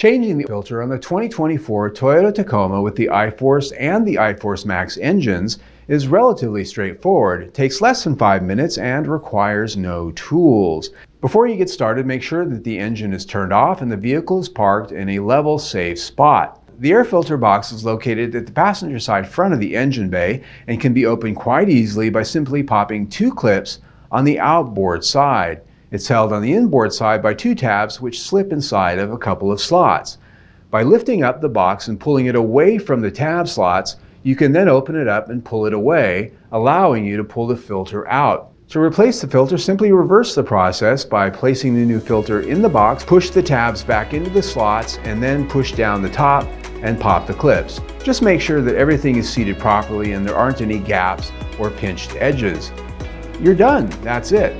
Changing the filter on the 2024 Toyota Tacoma with the iForce and the iForce Max engines is relatively straightforward. It takes less than 5 minutes and requires no tools. Before you get started, make sure that the engine is turned off and the vehicle is parked in a level, safe spot. The air filter box is located at the passenger side front of the engine bay and can be opened quite easily by simply popping 2 clips on the outboard side. It's held on the inboard side by 2 tabs which slip inside of a couple of slots. By lifting up the box and pulling it away from the tab slots, you can then open it up and pull it away, allowing you to pull the filter out. To replace the filter, simply reverse the process by placing the new filter in the box, push the tabs back into the slots, and then push down the top and pop the clips. Just make sure that everything is seated properly and there aren't any gaps or pinched edges. You're done. That's it.